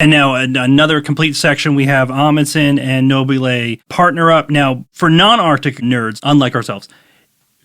And now another complete section, we have Amundsen and Nobile partner up. Now, for non-Arctic nerds, unlike ourselves,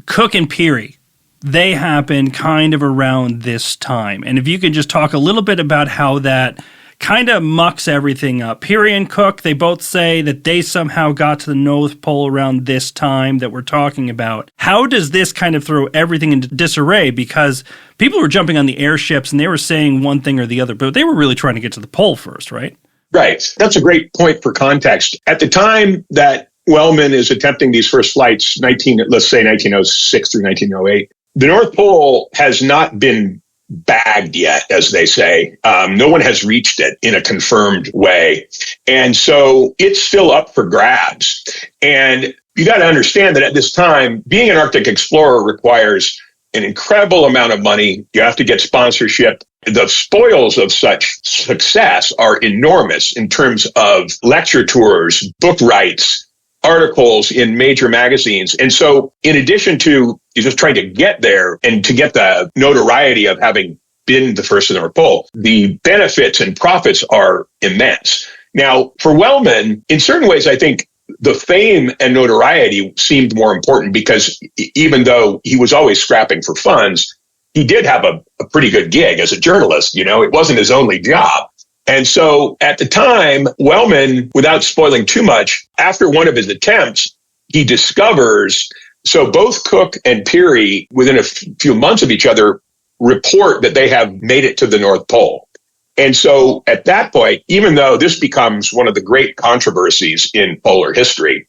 Cook and Peary, they happen kind of around this time. And if you could just talk a little bit about how that kind of mucks everything up. Peary and Cook, they both say that they somehow got to the North Pole around this time that we're talking about. How does this kind of throw everything into disarray? Because people were jumping on the airships and they were saying one thing or the other, but they were really trying to get to the pole first, right? Right. That's a great point for context. At the time that Wellman is attempting these first flights, let's say 1906 through 1908, the North Pole has not been bagged yet, as they say. No one has reached it in a confirmed way. And so it's still up for grabs. And you got to understand that at this time, being an Arctic explorer requires an incredible amount of money. You have to get sponsorship. The spoils of such success are enormous in terms of lecture tours, book rights, articles in major magazines. And so in addition to just trying to get there and to get the notoriety of having been the first to the North Pole, the benefits and profits are immense. Now, for Wellman, in certain ways, I think the fame and notoriety seemed more important because even though he was always scrapping for funds, he did have a pretty good gig as a journalist. It wasn't his only job. And so at the time, Wellman, without spoiling too much, after one of his attempts, he discovers, so both Cook and Peary, within a few months of each other, report that they have made it to the North Pole. And so at that point, even though this becomes one of the great controversies in polar history,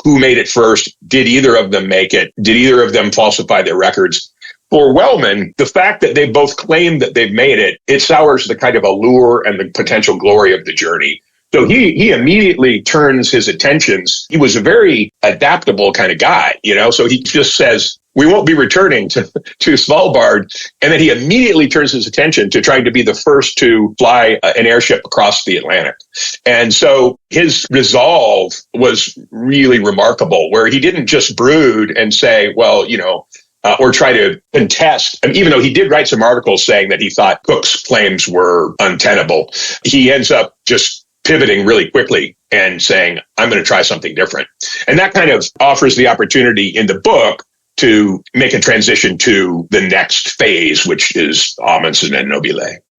who made it first? Did either of them make it? Did either of them falsify their records? For Wellman, the fact that they both claim that they've made it, it sours the kind of allure and the potential glory of the journey. So he immediately turns his attentions. He was a very adaptable kind of guy, so he just says, we won't be returning to Svalbard. And then he immediately turns his attention to trying to be the first to fly an airship across the Atlantic. And so his resolve was really remarkable, where he didn't just brood and say, well, or try to contest. And even though he did write some articles saying that he thought Cook's claims were untenable, he ends up just pivoting really quickly and saying, I'm going to try something different. And that kind of offers the opportunity in the book to make a transition to the next phase, which is Amundsen and Nobile.